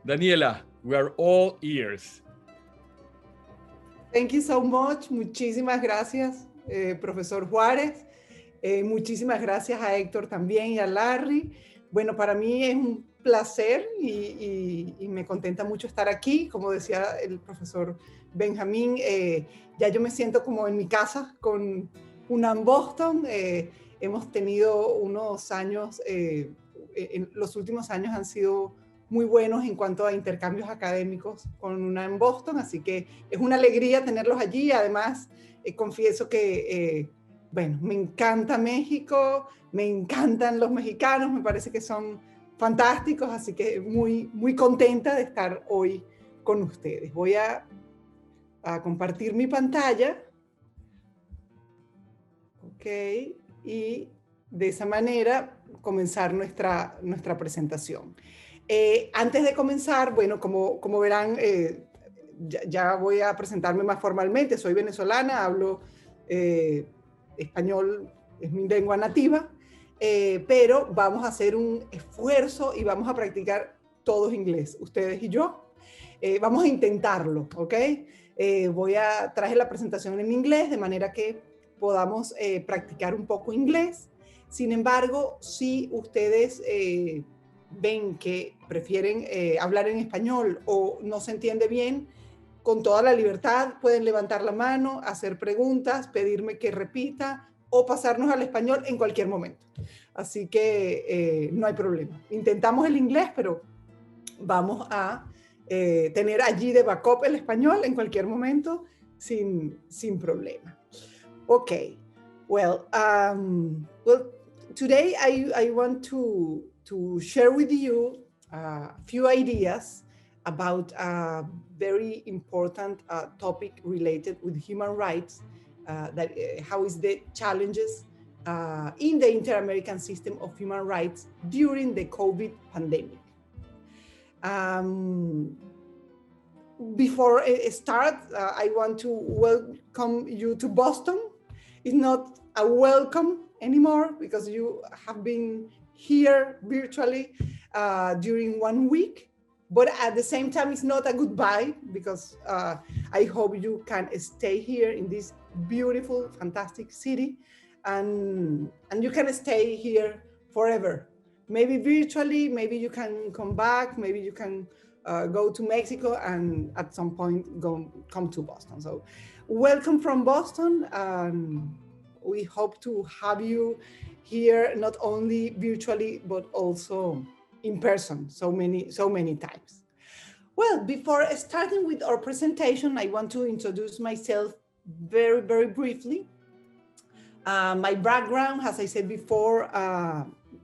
Daniela, we are all ears. Thank you so much. Muchísimas gracias, profesor Juárez. Muchísimas gracias a Héctor también y a Larry. Bueno, para mí es un placer y me contenta mucho estar aquí. Como decía el profesor Benjamín, ya yo me siento como en mi casa con UNAM Boston. Hemos tenido unos años, en los últimos años han sido muy buenos en cuanto a intercambios académicos con UNAM Boston, así que es una alegría tenerlos allí. Además, confieso que bueno, me encanta México, me encantan los mexicanos, me parece que son fantásticos, así que muy contenta de estar hoy con ustedes. Voy a compartir mi pantalla. Ok, y de esa manera comenzar nuestra presentación. Antes de comenzar, bueno, como verán, ya voy a presentarme más formalmente. Soy venezolana, hablo español, es mi lengua nativa, pero vamos a hacer un esfuerzo y vamos a practicar todos inglés, ustedes y yo. Vamos a intentarlo, ¿ok? Traje la presentación en inglés de manera que podamos practicar un poco inglés. Sin embargo, si ustedes ven que prefieren hablar en español o no se entiende bien, con toda la libertad pueden levantar la mano, hacer preguntas, pedirme que repita o pasarnos al español en cualquier momento. Así que no hay problema. Intentamos el inglés, pero vamos a tener allí de backup el español en cualquier momento sin problema. Okay, well, today I want to share with you a few ideas about a very important topic related with human rights, how is the challenges in the Inter-American system of human rights during the COVID pandemic. Before I start, I want to welcome you to Boston. It's not a welcome anymore because you have been here virtually during 1 week, but at the same time, it's not a goodbye because I hope you can stay here in this beautiful, fantastic city and you can stay here forever. Maybe virtually, maybe you can come back, maybe you can go to Mexico and at some point come to Boston. So welcome from Boston. We hope to have you here, not only virtually, but also in person so many times. Well, before starting with our presentation, I want to introduce myself very briefly. My background, as I said before,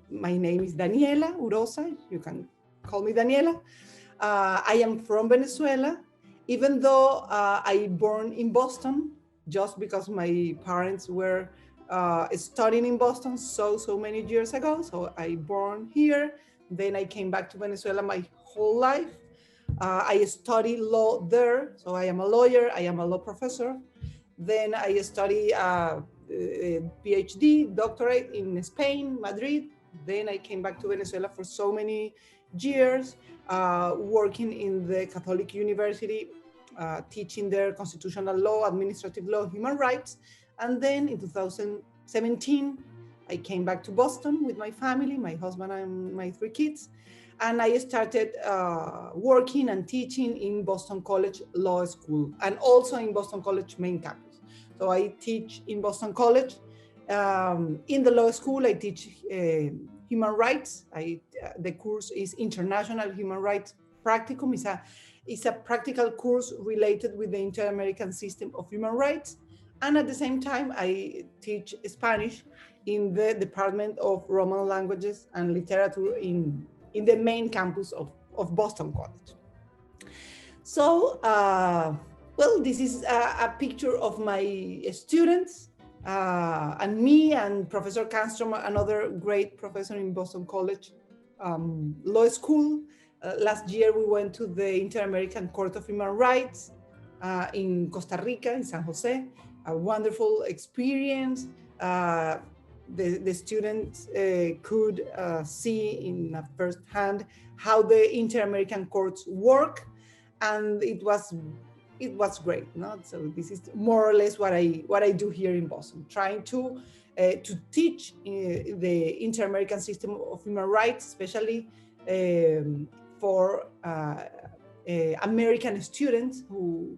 my name is Daniela Urosa. You can call me Daniela. I am from Venezuela, even though I born in Boston, just because my parents were studying in Boston so many years ago. So I born here, then I came back to Venezuela my whole life. I studied law there, so I am a lawyer, I am a law professor. Then I study PhD, doctorate in Spain, Madrid. Then I came back to Venezuela for so many years, working in the Catholic University, teaching there constitutional law, administrative law, human rights. And then in 2017, I came back to Boston with my family, my husband and my 3 kids. And I started working and teaching in Boston College Law School and also in Boston College main campus. So I teach in Boston College. In the law school, I teach human rights. The course is International Human Rights Practicum. It's a practical course related with the Inter-American system of human rights. And at the same time, I teach Spanish in the Department of Roman Languages and Literature in the main campus of Boston College. So, well, this is a picture of my students and me and Professor Kanstrom, another great professor in Boston College Law School. Last year, we went to the Inter-American Court of Human Rights in Costa Rica, in San Jose. A wonderful experience. the students could see in a first hand how the Inter-American courts work, and it was great. No? So this is more or less what I do here in Boston, trying to teach the Inter-American system of human rights, especially for American students who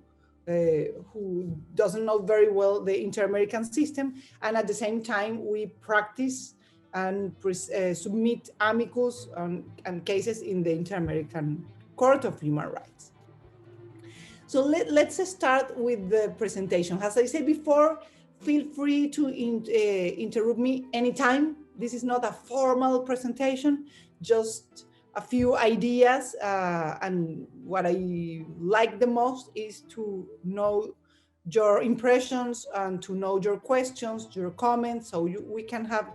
doesn't know very well the Inter-American system, and at the same time we practice and submit amicus and cases in the Inter-American Court of Human Rights. So let's start with the presentation. As I said before, feel free to interrupt me anytime. This is not a formal presentation, just a few ideas, and what I like the most is to know your impressions and to know your questions, your comments, so we can have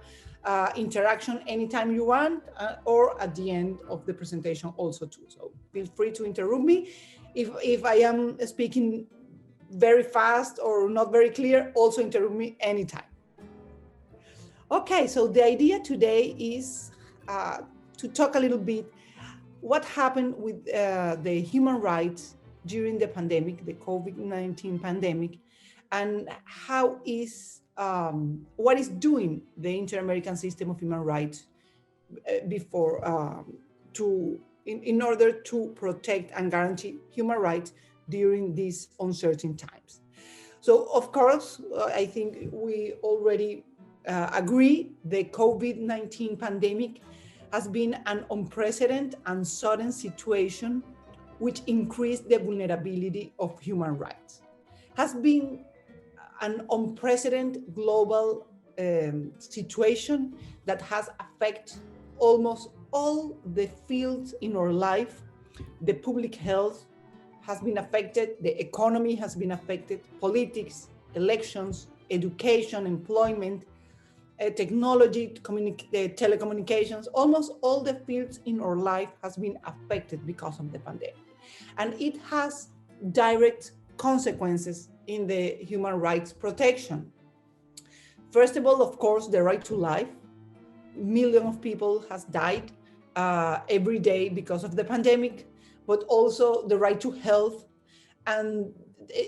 interaction anytime you want, or at the end of the presentation also too. So feel free to interrupt me. If I am speaking very fast or not very clear, also interrupt me anytime. Okay, so the idea today is to talk a little bit what happened with the human rights during the pandemic, the COVID-19 pandemic, and how is what is doing the Inter-American system of human rights before in order to protect and guarantee human rights during these uncertain times. So, of course, I think we already agree the COVID-19 pandemic has been an unprecedented and sudden situation which increased the vulnerability of human rights. Has been an unprecedented global situation that has affected almost all the fields in our life. The public health has been affected, the economy has been affected, politics, elections, education, employment, technology, telecommunications, almost all the fields in our life has been affected because of the pandemic. And it has direct consequences in the human rights protection. First of all, of course, the right to life. Millions of people has died every day because of the pandemic, but also the right to health. And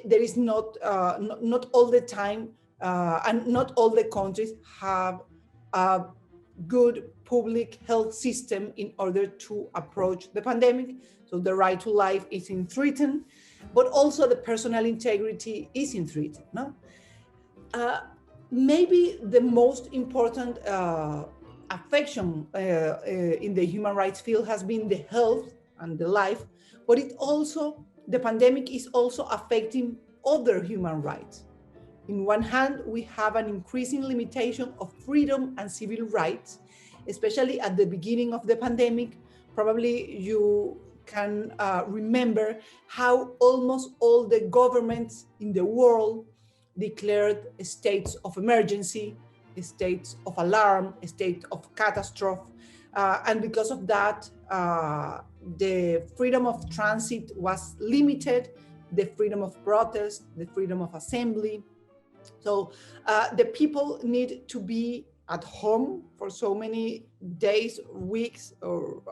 there is not all the time and not all the countries have a good public health system in order to approach the pandemic. So the right to life is in threatened, but also the personal integrity is in threatened. No? Maybe the most important affection in the human rights field has been the health and the life, but the pandemic is also affecting other human rights. In one hand, we have an increasing limitation of freedom and civil rights, especially at the beginning of the pandemic. Probably you can remember how almost all the governments in the world declared states of emergency, states of alarm, a state of catastrophe. And because of that, the freedom of transit was limited, the freedom of protest, the freedom of assembly. So the people need to be at home for so many days, weeks, or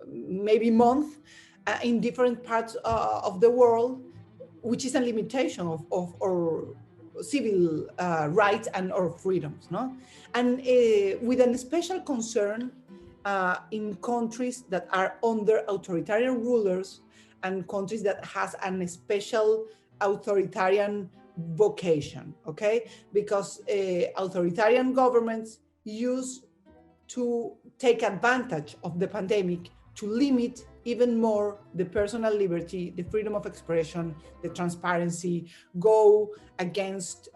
maybe months in different parts of the world, which is a limitation of our civil rights and our freedoms. No? And with a special concern in countries that are under authoritarian rulers and countries that has a special authoritarian vocation, okay? Because authoritarian governments use to take advantage of the pandemic to limit even more the personal liberty, the freedom of expression, the transparency, go against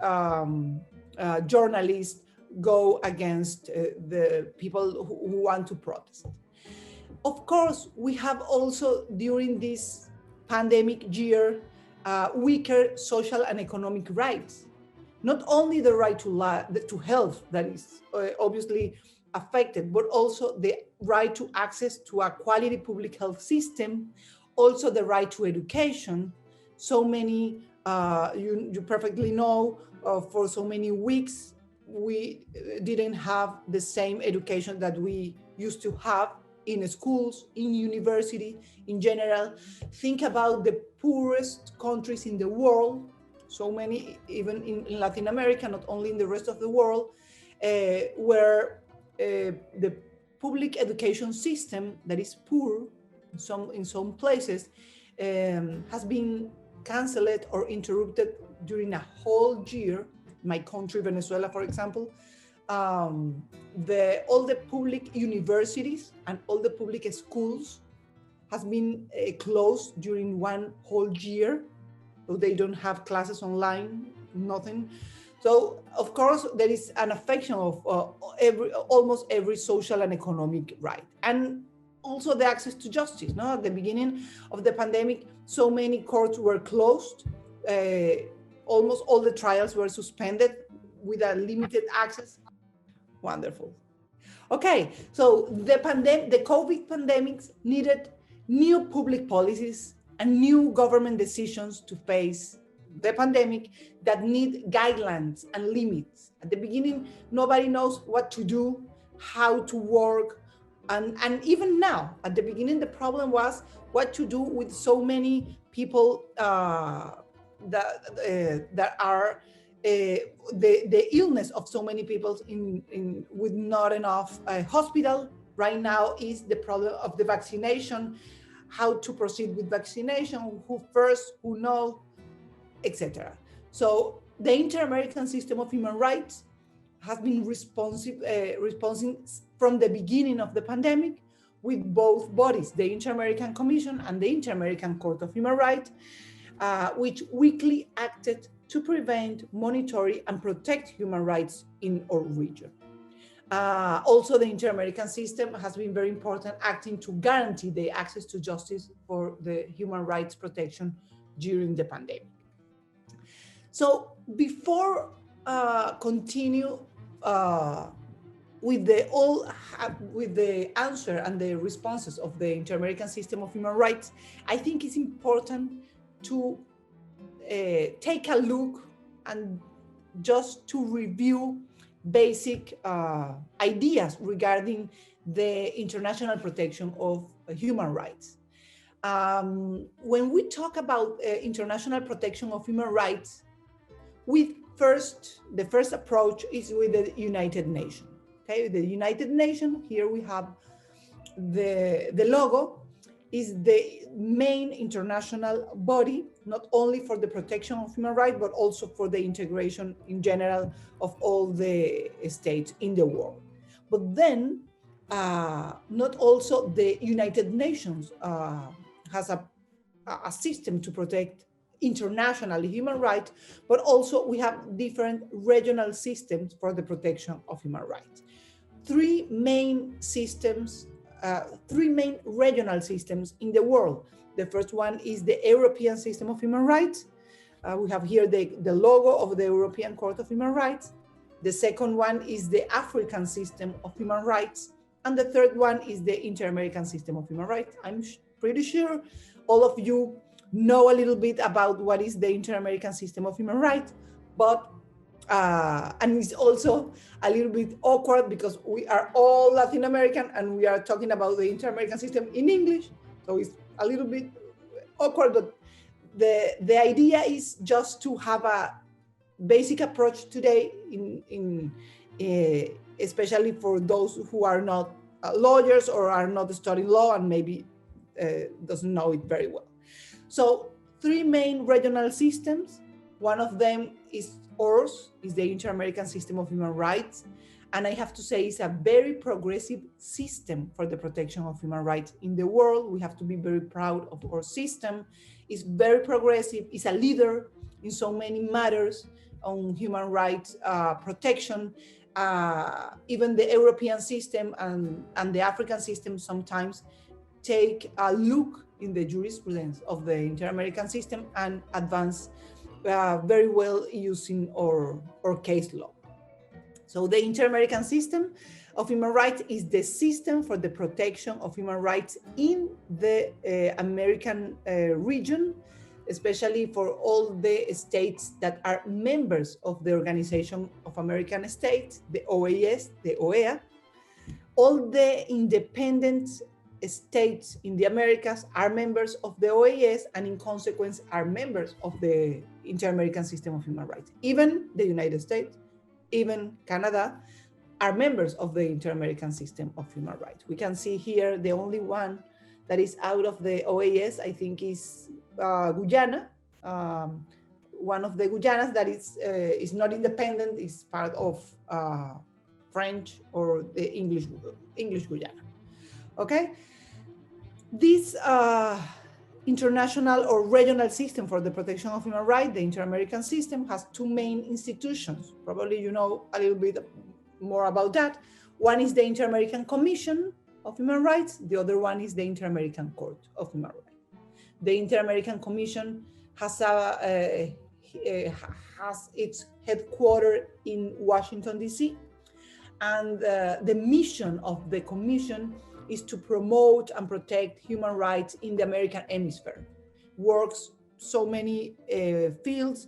journalists, go against the people who want to protest. Of course, we have also during this pandemic year weaker social and economic rights. Not only the right to health that is obviously affected, but also the right to access to a quality public health system, also the right to education. So many, you perfectly know, for so many weeks, we didn't have the same education that we used to have in schools, in university, in general. Think about the poorest countries in the world, so many, even in Latin America, not only in the rest of the world, where the public education system that is poor in some places has been canceled or interrupted during a whole year. My country, Venezuela, for example, all the public universities and all the public schools has been closed during one whole year. So they don't have classes online, nothing. So of course there is an affection of almost every social and economic right, and also the access to justice. No, at the beginning of the pandemic, so many courts were closed. Almost all the trials were suspended with a limited access. Wonderful. Okay, so the COVID pandemics needed new public policies and new government decisions to face the pandemic that need guidelines and limits. At the beginning, nobody knows what to do, how to work, and even now, at the beginning, the problem was what to do with so many people that are the illness of so many people with not enough hospital. Right now is the problem of the vaccination, how to proceed with vaccination, who first, who no, etc. So the Inter-American System of Human Rights has been responding from the beginning of the pandemic with both bodies, the Inter-American Commission and the Inter-American Court of Human Rights, which weekly acted to prevent, monitor, and protect human rights in our region. Also, the Inter-American system has been very important, acting to guarantee the access to justice for the human rights protection during the pandemic. So before continue with the answer and the responses of the Inter-American System of Human Rights, I think it's important to take a look and just to review basic ideas regarding the international protection of human rights. When we talk about international protection of human rights, the first approach is with the United Nations. Okay, the United Nations, here we have the logo, is the main international body, not only for the protection of human rights, but also for the integration in general of all the states in the world. But then, not also the United Nations has a system to protect internationally human rights, but also we have different regional systems for the protection of human rights. Three main regional systems in the world. The first one is the European System of Human Rights. We have here the logo of the European Court of Human Rights. The second one is the African System of Human Rights. And the third one is the Inter-American System of Human Rights. I'm pretty sure all of you know a little bit about what is the Inter-American System of Human Rights, but and it's also a little bit awkward because we are all Latin American and we are talking about the Inter-American system in English. So it's a little bit awkward, but the idea is just to have a basic approach today especially for those who are not lawyers or are not studying law and maybe doesn't know it very well. So three main regional systems. One of them is ours, is the Inter-American System of Human Rights. And I have to say it's a very progressive system for the protection of human rights in the world. We have to be very proud of our system. It's very progressive, it's a leader in so many matters on human rights protection. Even the European system and the African system sometimes take a look in the jurisprudence of the Inter-American system and advance very well using our case law. So the Inter-American System of Human Rights is the system for the protection of human rights in the American region especially for all the states that are members of the Organization of American States, the OAS, the OEA. All the independent states in the Americas are members of the OAS and in consequence are members of the Inter-American System of Human Rights. Even the United States, even Canada, are members of the Inter-American System of Human Rights. We can see here the only one that is out of the OAS, I think, is Guyana. One of the Guyanas that is not independent, is part of French or the English Guyana. Okay, this international or regional system for the protection of human rights, the Inter-American System, has two main institutions. Probably you know a little bit more about that. One is the Inter-American Commission of Human Rights. The other one is the Inter-American Court of Human Rights. The Inter-American Commission has its headquarters in Washington, D.C. And the mission of the Commission is to promote and protect human rights in the American hemisphere. Works so many fields,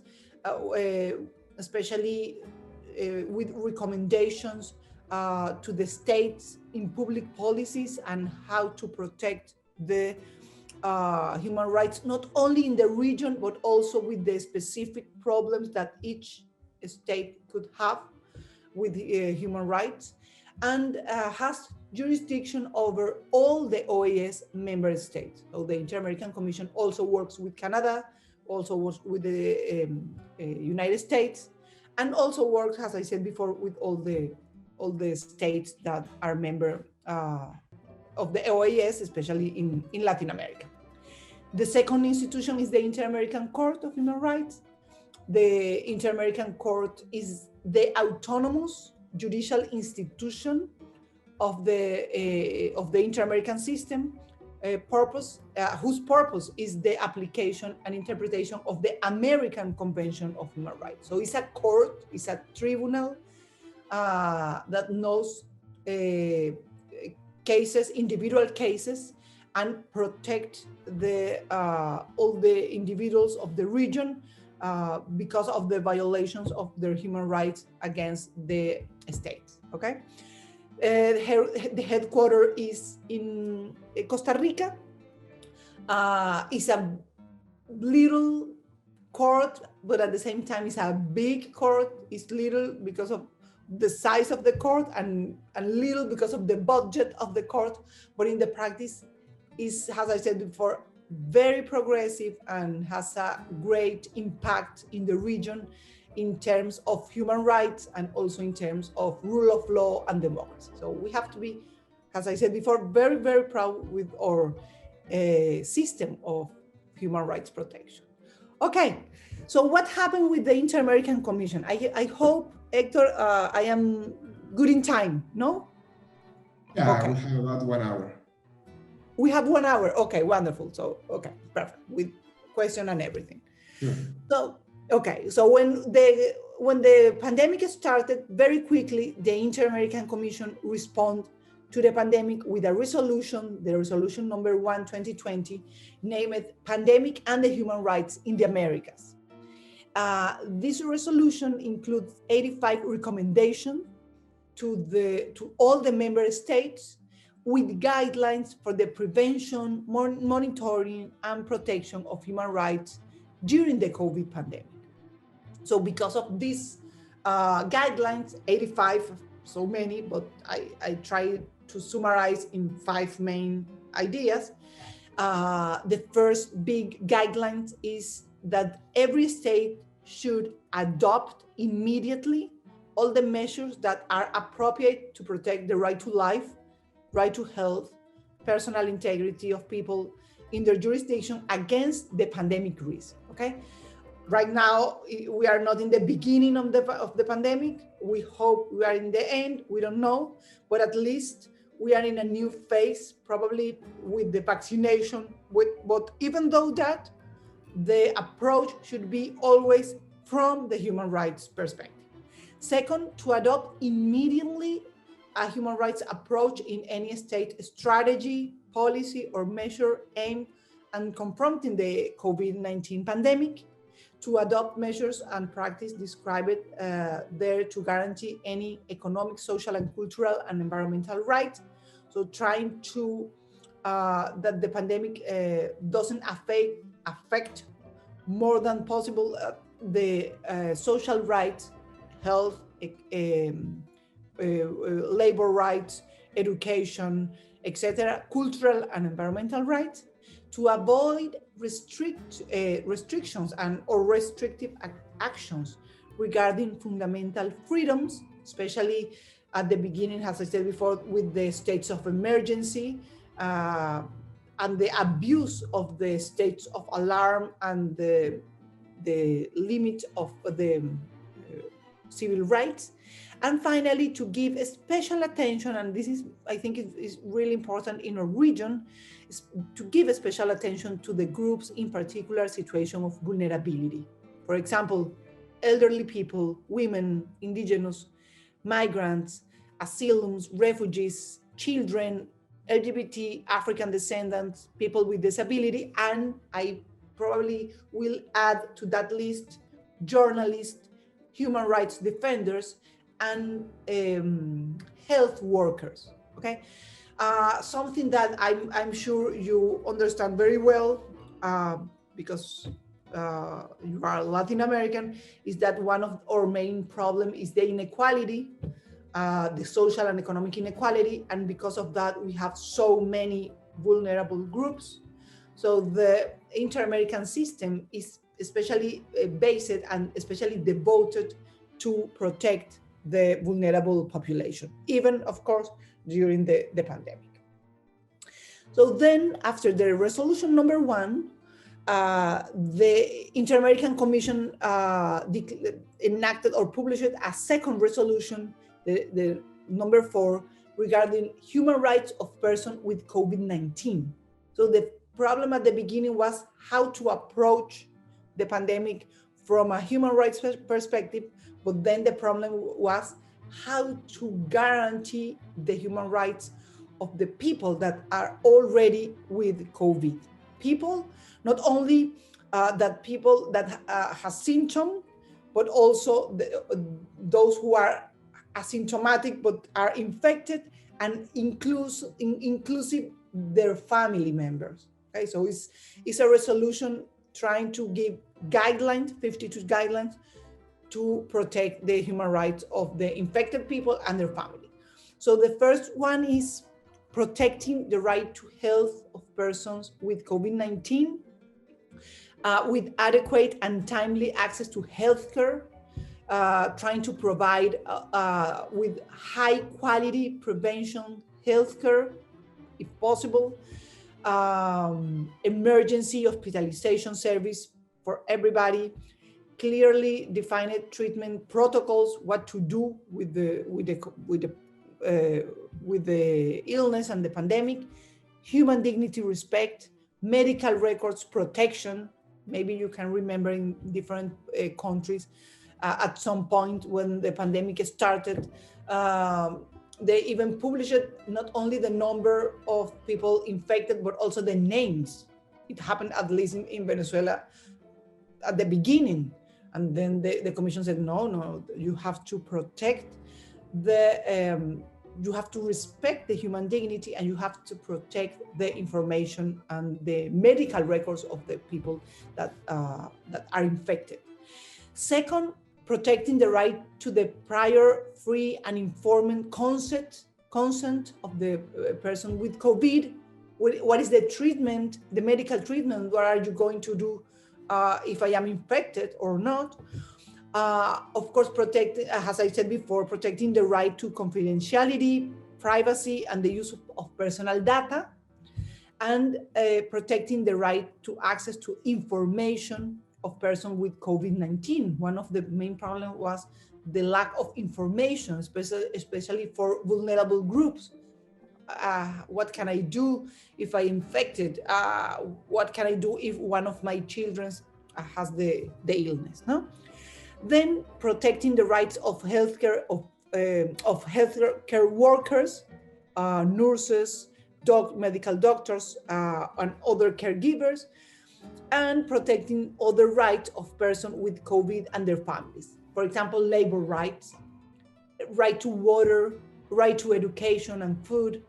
especially with recommendations to the states in public policies and how to protect the human rights, not only in the region, but also with the specific problems that each state could have with human rights, and has jurisdiction over all the OAS member states. So the Inter-American Commission also works with Canada, also works with the United States, and also works, as I said before, with all the states that are member of the OAS, especially in Latin America. The second institution is the Inter-American Court of Human Rights. The Inter-American Court is the autonomous judicial institution of the Inter-American System, whose purpose is the application and interpretation of the American Convention of Human Rights. So it's a court, it's a tribunal that knows cases, individual cases, and protect all the individuals of the region because of the violations of their human rights against the states. Okay, the headquarters is in Costa Rica. It's a little court, but at the same time, it's a big court. It's little because of the size of the court and little because of the budget of the court. But in the practice, is, as I said before, very progressive and has a great impact in the region in terms of human rights and also in terms of rule of law and democracy. So we have to be, as I said before, very, very proud with our system of human rights protection. Okay, so what happened with the Inter-American Commission? I hope, Hector, I am good in time, no? Yeah, okay. We have about 1 hour. We have 1 hour. Okay, wonderful. So, okay, perfect. With question and everything. Sure. So, okay. So when the pandemic started, very quickly, the Inter-American Commission responded to the pandemic with a resolution, the resolution number 1, 2020, named Pandemic and the Human Rights in the Americas. This resolution includes 85 recommendations to all the member states with guidelines for the prevention, monitoring, and protection of human rights during the COVID pandemic. So because of these guidelines, 85, so many, but I try to summarize in 5 main ideas. The first big guidelines is that every state should adopt immediately all the measures that are appropriate to protect the right to life, right to health, personal integrity of people in their jurisdiction against the pandemic risk, okay? Right now, we are not in the beginning of the pandemic. We hope we are in the end, we don't know, but at least we are in a new phase, probably with the vaccination. But even though that, the approach should be always from the human rights perspective. Second, to adopt immediately a human rights approach in any state strategy, policy, or measure aimed and confronting the COVID-19 pandemic, to adopt measures and practice described there to guarantee any economic, social, and cultural and environmental rights. So trying to that the pandemic doesn't affect more than possible the social rights, health, labor rights, education, etc., cultural and environmental rights, to avoid restrictions and or restrictive actions regarding fundamental freedoms, especially at the beginning, as I said before, with the states of emergency and the abuse of the states of alarm and the limit of the civil rights. And finally, to give a special attention, and this is, I think, is really important in our region, is to give a special attention to the groups in particular situation of vulnerability. For example, elderly people, women, indigenous, migrants, asylums, refugees, children, LGBT, African descendants, people with disability, and I probably will add to that list journalists, human rights defenders, and health workers, okay? Something that I'm sure you understand very well because you are Latin American, is that one of our main problem is the inequality, the social and economic inequality, and because of that we have so many vulnerable groups. So the Inter-American system is especially based and especially devoted to protect the vulnerable population, even of course during the pandemic. So then after the resolution number 1, the Inter-American Commission enacted or published a second resolution, the number 4, regarding human rights of persons with COVID-19. So the problem at the beginning was how to approach the pandemic from a human rights perspective, but then the problem was how to guarantee the human rights of the people that are already with COVID. People, not only that people that have symptoms, but also those who are asymptomatic but are infected, and inclusive their family members. Okay, so it's a resolution trying to give guidelines, 52 guidelines, to protect the human rights of the infected people and their family. So the first one is protecting the right to health of persons with COVID-19, with adequate and timely access to healthcare, trying to provide with high quality prevention healthcare, if possible, emergency hospitalization service for everybody, clearly defined treatment protocols, what to do with the illness and the pandemic, human dignity respect, medical records protection. Maybe you can remember in different countries at some point when the pandemic started, they even published not only the number of people infected, but also the names. It happened at least in Venezuela at the beginning. And then the commission said, no, you have to protect you have to respect the human dignity, and you have to protect the information and the medical records of the people that are infected. Second, protecting the right to the prior, free, and informed consent of the person with COVID. What is the treatment, the medical treatment? What are you going to do if I am infected or not? Of course, as I said before, protecting the right to confidentiality, privacy, and the use of personal data, and protecting the right to access to information of persons with COVID-19. One of the main problems was the lack of information, especially for vulnerable groups. What can I do if I infected? What can I do if one of my children has the illness? No? Then protecting the rights of healthcare workers, nurses, medical doctors and other caregivers, and protecting other rights of persons with COVID and their families. For example, labor rights, right to water, right to education and food,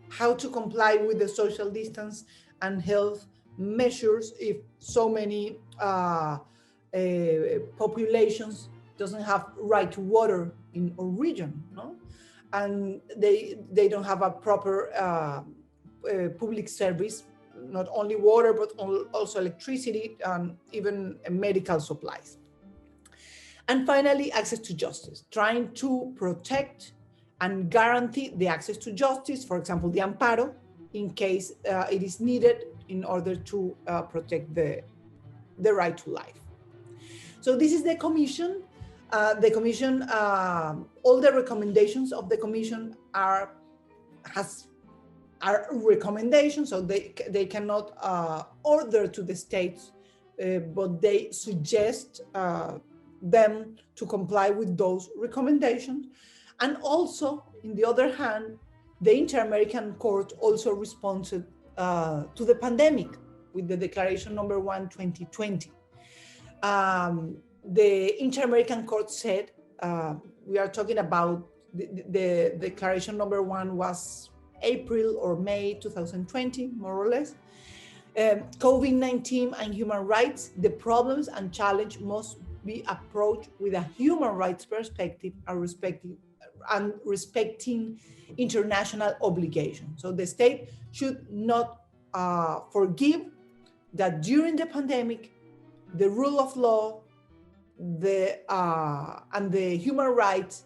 how to comply with the social distance and health measures if so many populations doesn't have right to water in a region, no? And they don't have a proper public service, not only water, but also electricity and even medical supplies. And finally, access to justice, trying to protect and guarantee the access to justice, for example, the amparo, in case it is needed in order to protect the right to life. So this is the Commission. The Commission, all the recommendations of the Commission are recommendations, so they cannot order to the states, but they suggest them to comply with those recommendations. And also, in the other hand, the Inter-American Court also responded to the pandemic with the Declaration Number 1, 2020. The Inter-American Court said, we are talking about the Declaration Number 1 was April or May 2020, more or less. COVID-19 and human rights, the problems and challenge must be approached with a human rights perspective and respecting international obligations. So the state should not forgive that during the pandemic, the rule of law, and the human rights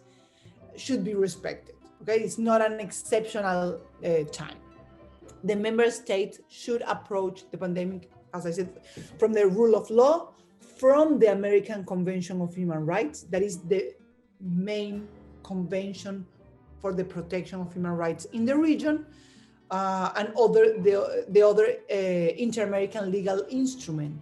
should be respected. Okay, it's not an exceptional time. The member states should approach the pandemic, as I said, from the rule of law, from the American Convention of Human Rights, that is the main convention for the protection of human rights in the region, and the other inter-American legal instrument.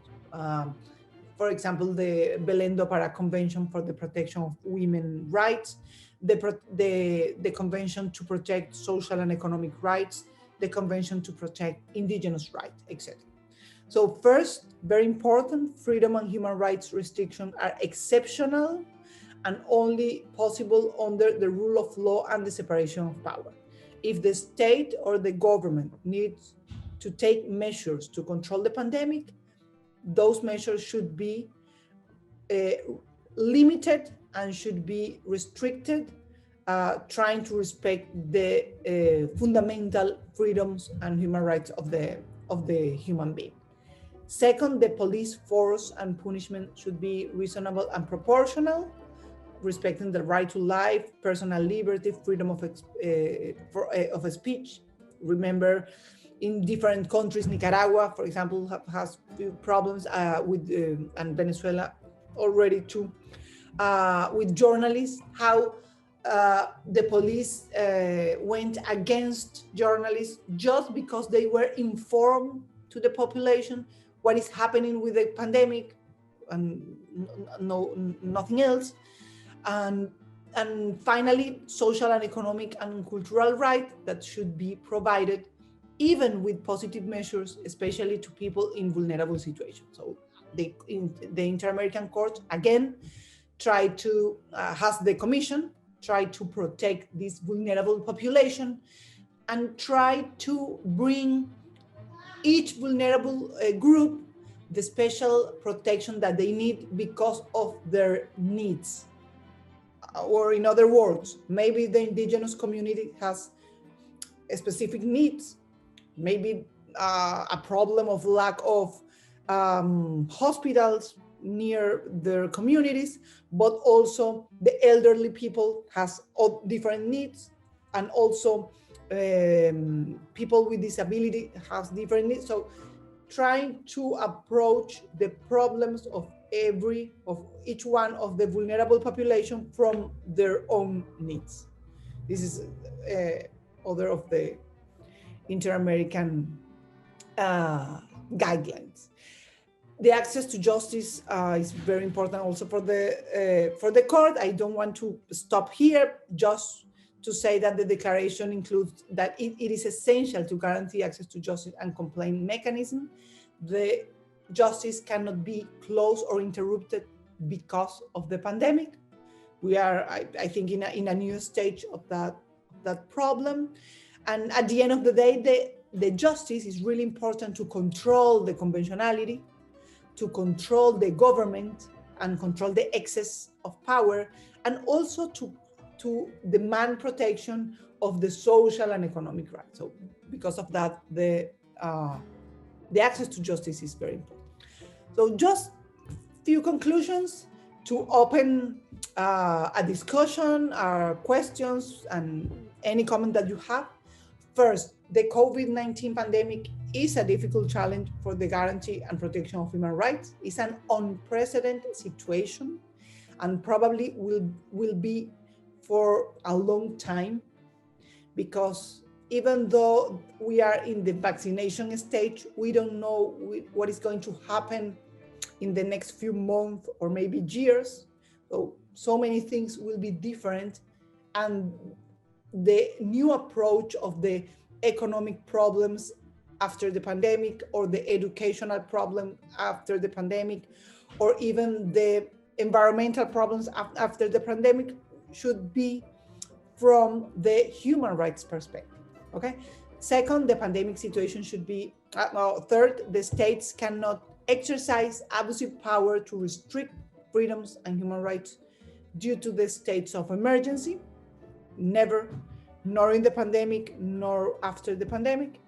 For example, the Belém do Pará Convention for the Protection of Women's Rights, the Convention to Protect Social and Economic Rights, the Convention to Protect Indigenous Rights, etc. So first, very important, freedom and human rights restrictions are exceptional and only possible under the rule of law and the separation of power. If the state or the government needs to take measures to control the pandemic, those measures should be limited and should be restricted, trying to respect the fundamental freedoms and human rights of the human being. Second, the police force and punishment should be reasonable and proportional, respecting the right to life, personal liberty, freedom of speech. Remember, in different countries, Nicaragua, for example, has problems with, and Venezuela already too, with journalists, how the police went against journalists just because they were informed to the population what is happening with the pandemic and nothing else. And finally, social and economic and cultural rights that should be provided even with positive measures, especially to people in vulnerable situations. So the Inter-American Court, again, has the Commission try to protect this vulnerable population and try to bring each vulnerable group the special protection that they need because of their needs. Or in other words, maybe the indigenous community has specific needs, maybe a problem of lack of hospitals near their communities, but also the elderly people has all different needs, and also people with disability has different needs. So trying to approach the problems of each one of the vulnerable population from their own needs. This is other of the Inter-American guidelines. The access to justice is very important also for the court. I don't want to stop here, just to say that the declaration includes that it is essential to guarantee access to justice and complaint mechanism. The justice cannot be closed or interrupted because of the pandemic. We are, I think, in a new stage of that problem. And at the end of the day, the justice is really important to control the conventionality, to control the government and control the excess of power, and also to demand protection of the social and economic rights. So because of that, the access to justice is very important. So just few conclusions to open a discussion, questions, and any comment that you have. First, the COVID-19 pandemic is a difficult challenge for the guarantee and protection of human rights. It's an unprecedented situation and probably will be for a long time, because even though we are in the vaccination stage, we don't know what is going to happen in the next few months or maybe years. So many things will be different, and the new approach of the economic problems after the pandemic, or the educational problem after the pandemic, or even the environmental problems after the pandemic should be from the human rights perspective, okay? Second, the pandemic situation should be, third, the states cannot exercise abusive power to restrict freedoms and human rights due to the states of emergency, never, nor in the pandemic, nor after the pandemic.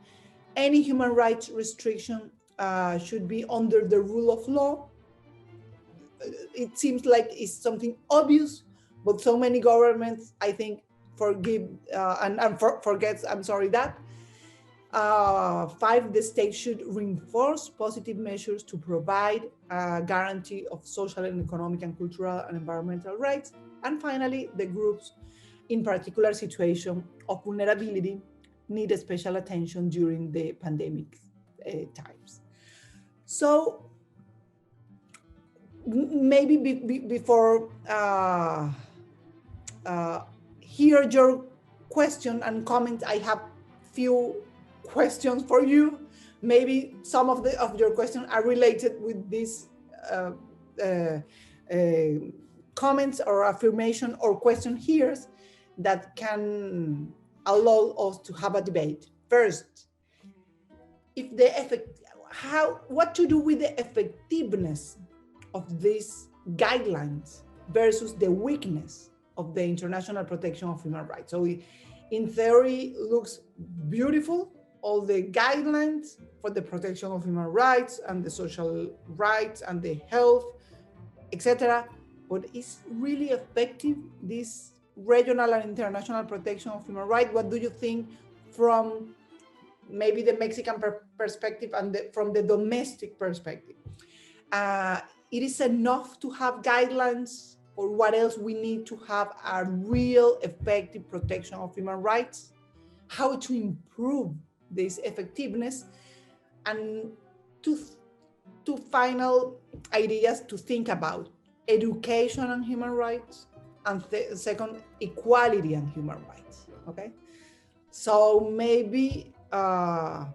Any human rights restriction should be under the rule of law. It seems like it's something obvious, but so many governments, I think, forgets that. Five, the state should reinforce positive measures to provide a guarantee of social and economic and cultural and environmental rights. And finally, the groups in particular situation of vulnerability need a special attention during the pandemic times. So maybe before hear your question and comment, I have few questions for you. Maybe some of your questions are related with these comments or affirmation or question here that can allow us to have a debate. First, what to do with the effectiveness of these guidelines versus the weakness of the international protection of human rights. So in theory, looks beautiful, all the guidelines for the protection of human rights and the social rights and the health, etc. But is really effective, this regional and international protection of human rights? What do you think from maybe the Mexican perspective and from the domestic perspective? It is enough to have guidelines, or what else we need to have a real effective protection of human rights? How to improve this effectiveness? And two final ideas to think about: education and human rights, and second, equality and human rights, okay? So maybe, I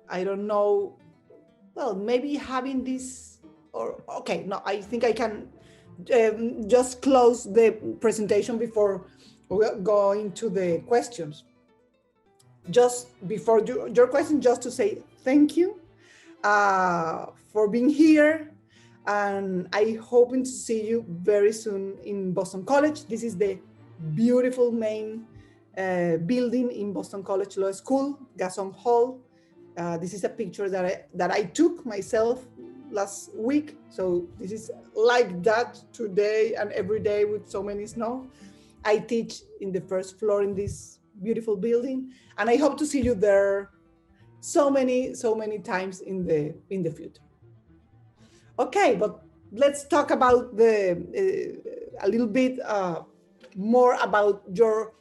don't know, well, maybe having this, or, okay, no, I think I can just close the presentation before going to the questions. Just before your question, just to say thank you for being here. And I hoping to see you very soon in Boston College. This is the beautiful main building in Boston College Law School, Gasson Hall. This is a picture that I took myself last week. So this is like that today and every day with so many snow. I teach in the first floor in this beautiful building, and I hope to see you there so many times in the future. Okay, but let's talk about a little bit more about your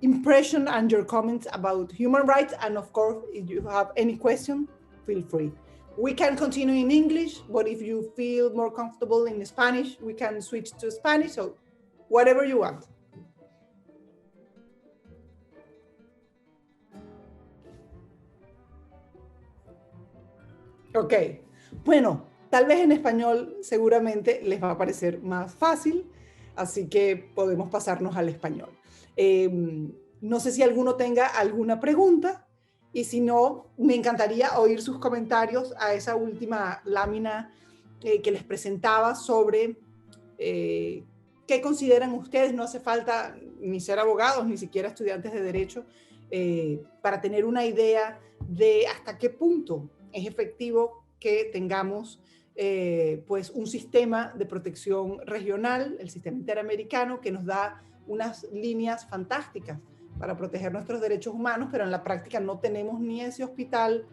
impression and your comments about human rights. And of course, if you have any question, feel free. We can continue in English, but if you feel more comfortable in Spanish, we can switch to Spanish. So whatever you want. Ok, bueno, tal vez en español seguramente les va a parecer más fácil, así que podemos pasarnos al español. No sé si alguno tenga alguna pregunta y si no, me encantaría oír sus comentarios a esa última lámina que les presentaba sobre qué consideran ustedes. No hace falta ni ser abogados, ni siquiera estudiantes de derecho, para tener una idea de hasta qué punto es efectivo que tengamos pues un sistema de protección regional, el sistema interamericano, que nos da unas líneas fantásticas para proteger nuestros derechos humanos, pero en la práctica no tenemos ni ese hospital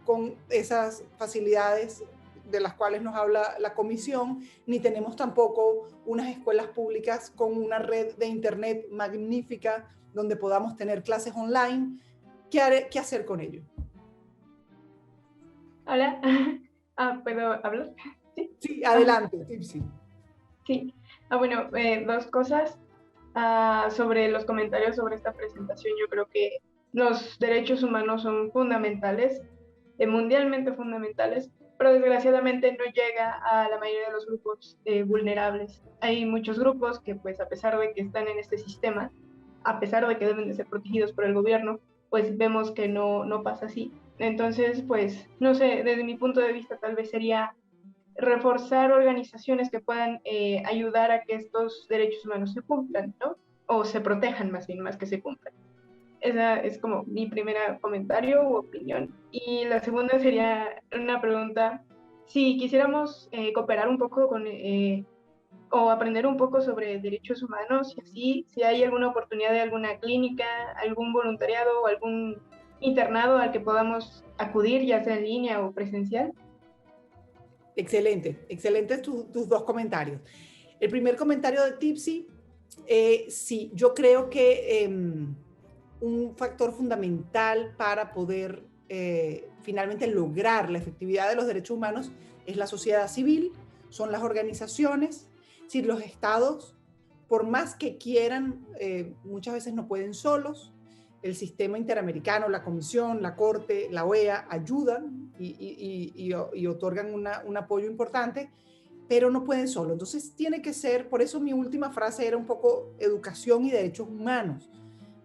con esas facilidades de las cuales nos habla la comisión, ni tenemos tampoco unas escuelas públicas con una red de internet magnífica donde podamos tener clases online. ¿Qué hacer con ello? Hola, ¿puedo hablar? Sí, Sí, adelante, Tipsy. sí. Bueno, dos cosas sobre los comentarios sobre esta presentación. Yo creo que los derechos humanos son fundamentales, mundialmente fundamentales, pero desgraciadamente no llega a la mayoría de los grupos vulnerables. Hay muchos grupos que, pues, a pesar de que están en este sistema, a pesar de que deben de ser protegidos por el gobierno, pues vemos que no pasa así. Entonces, pues, no sé, desde mi punto de vista tal vez sería reforzar organizaciones que puedan ayudar a que estos derechos humanos se cumplan, ¿no? O se protejan más bien, más que se cumplan. Esa es como mi primer comentario u opinión. Y la segunda sería una pregunta, si quisiéramos cooperar un poco con, o aprender un poco sobre derechos humanos, y así, si hay alguna oportunidad de alguna clínica, algún voluntariado o algún internado al que podamos acudir, ya sea en línea o presencial. Excelente, excelentes tus dos comentarios. El primer comentario de Tipsy, sí, yo creo que un factor fundamental para poder finalmente lograr la efectividad de los derechos humanos es la sociedad civil, son las organizaciones. Si los estados, por más que quieran, muchas veces no pueden solos. El sistema interamericano, la Comisión, la Corte, la OEA ayudan y otorgan un apoyo importante, pero no pueden solo. Entonces tiene que ser, por eso mi última frase era un poco educación y derechos humanos.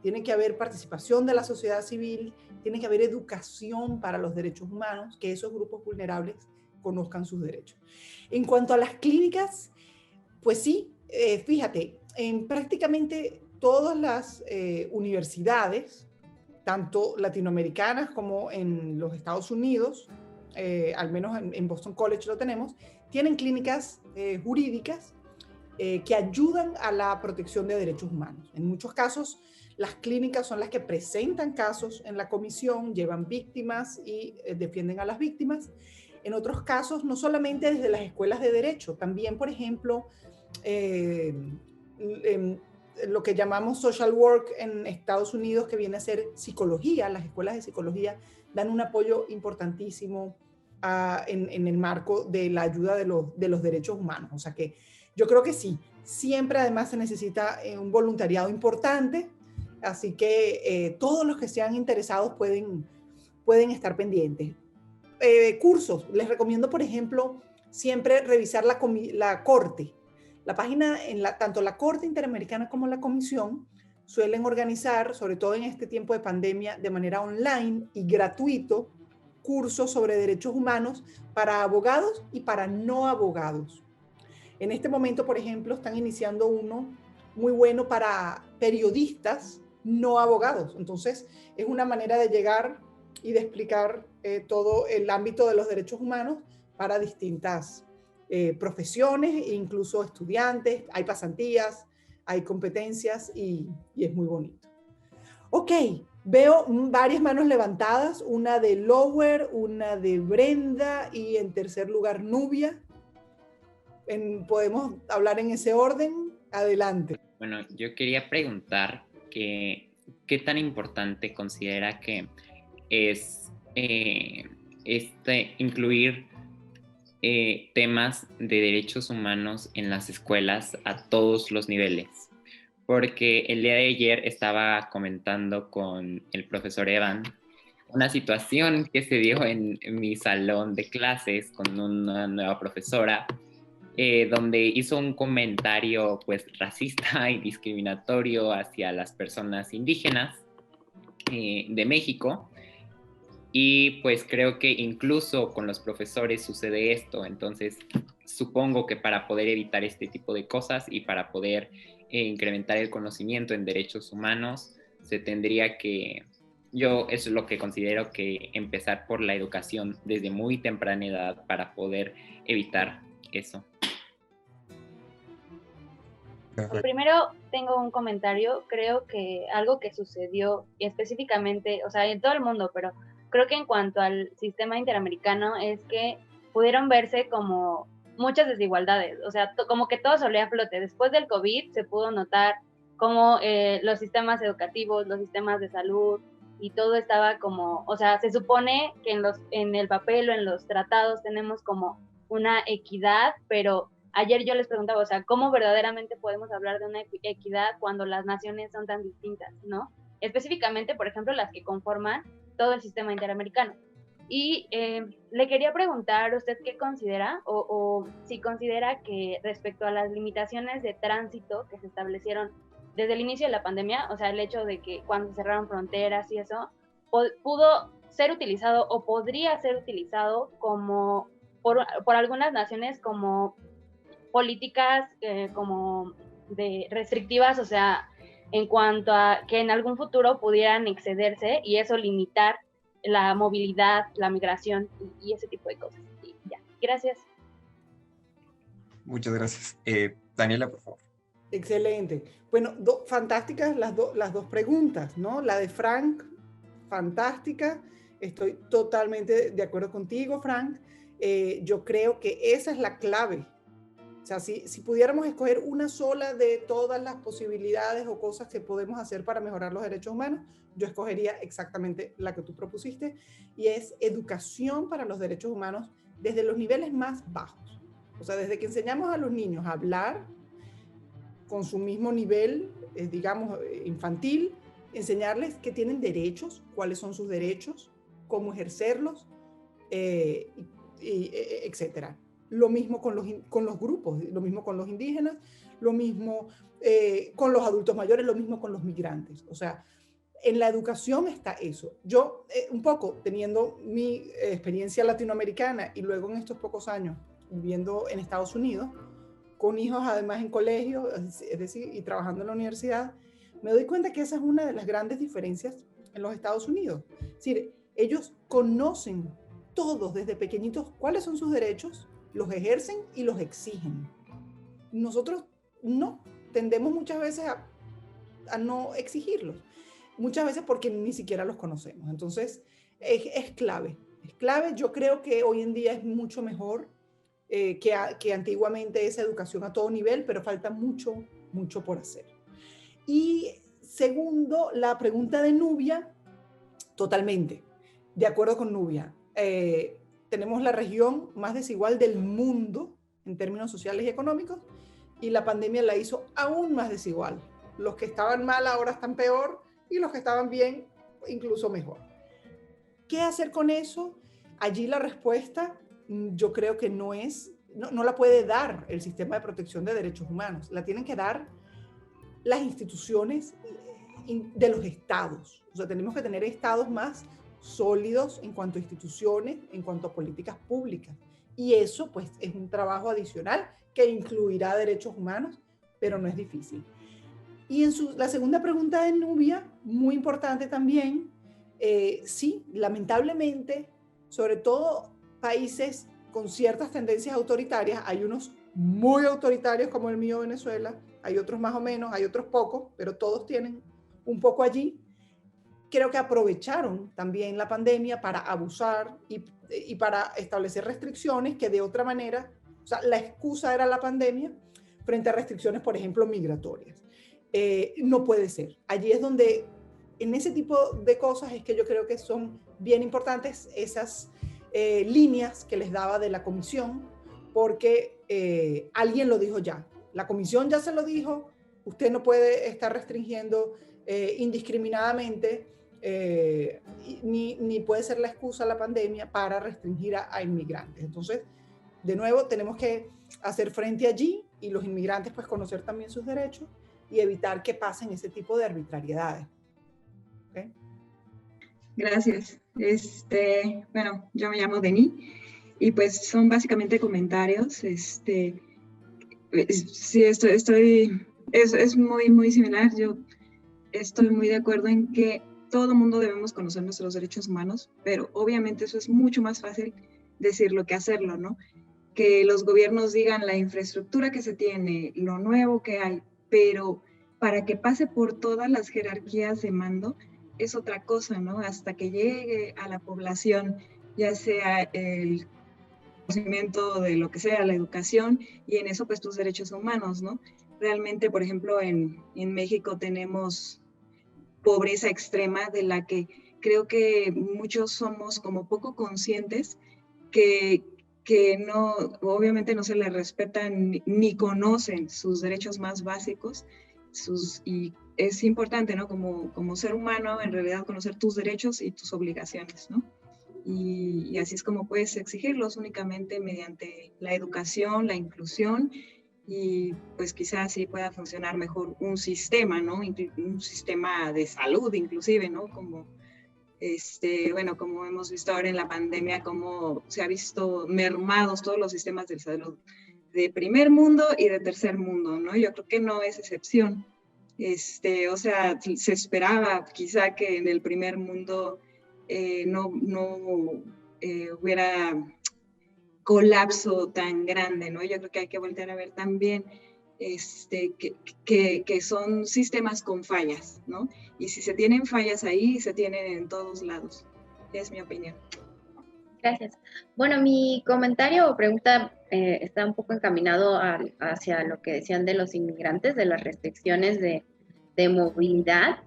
Tiene que haber participación de la sociedad civil, tiene que haber educación para los derechos humanos, que esos grupos vulnerables conozcan sus derechos. En cuanto a las clínicas, pues sí, fíjate, en prácticamente todas las universidades, tanto latinoamericanas como en los Estados Unidos, al menos en Boston College lo tenemos, tienen clínicas jurídicas que ayudan a la protección de derechos humanos. En muchos casos, las clínicas son las que presentan casos en la comisión, llevan víctimas y defienden a las víctimas. En otros casos, no solamente desde las escuelas de derecho, también, por ejemplo, lo que llamamos social work en Estados Unidos, que viene a ser psicología. Las escuelas de psicología dan un apoyo importantísimo en el marco de la ayuda de los derechos humanos. O sea que yo creo que sí, siempre además se necesita un voluntariado importante, así que todos los que sean interesados pueden estar pendientes. Cursos, les recomiendo, por ejemplo, siempre revisar la Corte. La página, tanto la Corte Interamericana como la Comisión suelen organizar, sobre todo en este tiempo de pandemia, de manera online y gratuito, cursos sobre derechos humanos para abogados y para no abogados. En este momento, por ejemplo, están iniciando uno muy bueno para periodistas no abogados. Entonces, es una manera de llegar y de explicar todo el ámbito de los derechos humanos para distintas profesiones e incluso estudiantes. Hay pasantías, hay competencias y es muy bonito. Ok, veo varias manos levantadas, una de Lower, una de Brenda y en tercer lugar Nubia. ¿Podemos hablar en ese orden? Adelante. Bueno, yo quería preguntar qué tan importante considera que es incluir temas de derechos humanos en las escuelas a todos los niveles. Porque el día de ayer estaba comentando con el profesor Evan una situación que se dio en mi salón de clases con una nueva profesora, donde hizo un comentario pues racista y discriminatorio hacia las personas indígenas de México. Y pues creo que incluso con los profesores sucede esto. Entonces supongo que para poder evitar este tipo de cosas y para poder incrementar el conocimiento en derechos humanos, se tendría que, yo eso es lo que considero, que empezar por la educación desde muy temprana edad para poder evitar eso. Primero tengo un comentario, creo que algo que sucedió específicamente, o sea, en todo el mundo, pero creo que en cuanto al sistema interamericano es que pudieron verse como muchas desigualdades, o sea, como que todo salió a flote. Después del COVID se pudo notar cómo los sistemas educativos, los sistemas de salud y todo estaba como, o sea, se supone que en el papel o en los tratados tenemos como una equidad, pero ayer yo les preguntaba, o sea, ¿cómo verdaderamente podemos hablar de una equidad cuando las naciones son tan distintas, ¿no? Específicamente, por ejemplo, las que conforman todo el sistema interamericano. Y le quería preguntar a usted qué considera o si considera que respecto a las limitaciones de tránsito que se establecieron desde el inicio de la pandemia, o sea, el hecho de que cuando se cerraron fronteras y eso, pudo ser utilizado o podría ser utilizado como por algunas naciones como políticas como de restrictivas, o sea, en cuanto a que en algún futuro pudieran excederse y eso limitar la movilidad, la migración y ese tipo de cosas. Y ya, gracias. Muchas gracias. Daniela, por favor. Excelente. Bueno, fantásticas las dos preguntas, ¿no? La de Frank, fantástica. Estoy totalmente de acuerdo contigo, Frank. Yo creo que esa es la clave. O sea, si pudiéramos escoger una sola de todas las posibilidades o cosas que podemos hacer para mejorar los derechos humanos, yo escogería exactamente la que tú propusiste, y es educación para los derechos humanos desde los niveles más bajos. O sea, desde que enseñamos a los niños a hablar con su mismo nivel, digamos, infantil, enseñarles que tienen derechos, cuáles son sus derechos, cómo ejercerlos, etcétera. Lo mismo con los grupos, lo mismo con los indígenas, lo mismo con los adultos mayores, lo mismo con los migrantes. O sea, en la educación está eso. Yo, un poco teniendo mi experiencia latinoamericana y luego en estos pocos años viviendo en Estados Unidos, con hijos además en colegio, es decir, y trabajando en la universidad, me doy cuenta que esa es una de las grandes diferencias en los Estados Unidos. Es decir, ellos conocen todos desde pequeñitos cuáles son sus derechos, los ejercen y los exigen. Nosotros no, tendemos muchas veces a no exigirlos, muchas veces porque ni siquiera los conocemos. Entonces, es clave, es clave. Yo creo que hoy en día es mucho mejor que antiguamente esa educación a todo nivel, pero falta mucho, mucho por hacer. Y segundo, la pregunta de Nubia, totalmente, de acuerdo con Nubia. Tenemos la región más desigual del mundo en términos sociales y económicos, y la pandemia la hizo aún más desigual. Los que estaban mal ahora están peor y los que estaban bien incluso mejor. ¿Qué hacer con eso? Allí la respuesta yo creo que no la puede dar el sistema de protección de derechos humanos, la tienen que dar las instituciones de los estados. O sea, tenemos que tener estados más sólidos en cuanto a instituciones, en cuanto a políticas públicas. Y eso, pues, es un trabajo adicional que incluirá derechos humanos, pero no es difícil. Y la segunda pregunta de Nubia, muy importante también, sí, lamentablemente, sobre todo países con ciertas tendencias autoritarias, hay unos muy autoritarios como el mío, Venezuela, hay otros más o menos, hay otros pocos, pero todos tienen un poco allí. Creo que aprovecharon también la pandemia para abusar y para establecer restricciones que de otra manera, o sea, la excusa era la pandemia frente a restricciones, por ejemplo, migratorias. No puede ser. Allí es donde, en ese tipo de cosas, es que yo creo que son bien importantes esas líneas que les daba de la comisión, porque alguien lo dijo ya. La comisión ya se lo dijo, usted no puede estar restringiendo indiscriminadamente ni puede ser la excusa la pandemia para restringir a inmigrantes. Entonces, de nuevo, tenemos que hacer frente allí y los inmigrantes pues conocer también sus derechos y evitar que pasen ese tipo de arbitrariedades. ¿Okay? Gracias. Bueno, yo me llamo Denis y pues son básicamente comentarios. Sí, es muy similar. Yo estoy muy de acuerdo en que todo el mundo debemos conocer nuestros derechos humanos, pero obviamente eso es mucho más fácil decirlo que hacerlo, ¿no? Que los gobiernos digan la infraestructura que se tiene, lo nuevo que hay, pero para que pase por todas las jerarquías de mando es otra cosa, ¿no? Hasta que llegue a la población, ya sea el conocimiento de lo que sea, la educación, y en eso pues tus derechos humanos, ¿no? Realmente, por ejemplo, en México tenemos pobreza extrema de la que creo que muchos somos como poco conscientes que no, obviamente no se les respetan ni conocen sus derechos más básicos, y es importante, ¿no? Como ser humano, en realidad conocer tus derechos y tus obligaciones, ¿no? Y así es como puedes exigirlos, únicamente mediante la educación, la inclusión, y pues quizás así pueda funcionar mejor un sistema, ¿no? Un sistema de salud inclusive, ¿no? Como bueno, como hemos visto ahora en la pandemia, cómo se ha visto mermados todos los sistemas de salud de primer mundo y de tercer mundo, ¿no? Yo creo que no es excepción. O sea, se esperaba quizá que en el primer mundo no hubiera colapso tan grande, ¿no? Yo creo que hay que voltear a ver también que son sistemas con fallas, ¿no? Y si se tienen fallas ahí, se tienen en todos lados. Es mi opinión. Gracias. Bueno, mi comentario o pregunta está un poco encaminado hacia lo que decían de los inmigrantes, de las restricciones de movilidad,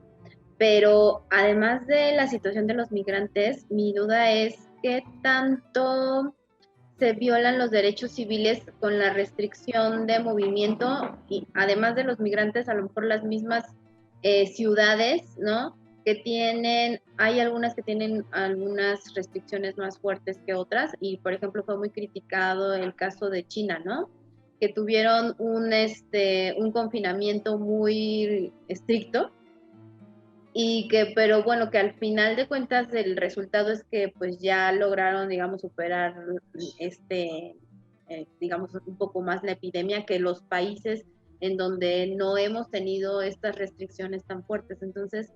pero además de la situación de los migrantes, mi duda es qué tanto se violan los derechos civiles con la restricción de movimiento, y además de los migrantes, a lo mejor las mismas ciudades, ¿no? Hay algunas que tienen algunas restricciones más fuertes que otras, y por ejemplo fue muy criticado el caso de China, ¿no? Que tuvieron un confinamiento muy estricto, pero bueno, que al final de cuentas el resultado es que pues ya lograron, digamos, superar digamos, un poco más la epidemia que los países en donde no hemos tenido estas restricciones tan fuertes. Entonces,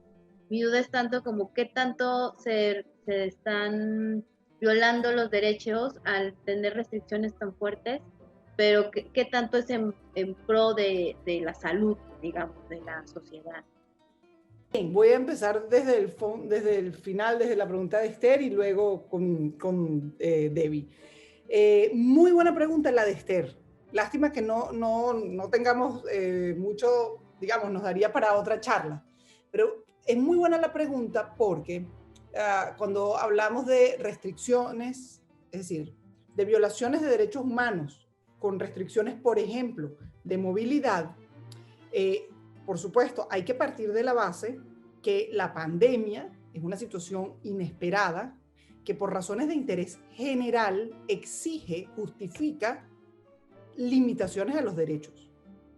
mi duda es tanto como qué tanto se están violando los derechos al tener restricciones tan fuertes, pero qué tanto es en pro de la salud, digamos, de la sociedad. Bien, voy a empezar desde el final, desde la pregunta de Esther y luego con Debbie. Muy buena pregunta la de Esther. Lástima que no tengamos mucho, digamos, nos daría para otra charla. Pero es muy buena la pregunta porque cuando hablamos de restricciones, es decir, de violaciones de derechos humanos con restricciones, por ejemplo, de movilidad, por supuesto, hay que partir de la base que la pandemia es una situación inesperada que por razones de interés general justifica limitaciones a los derechos.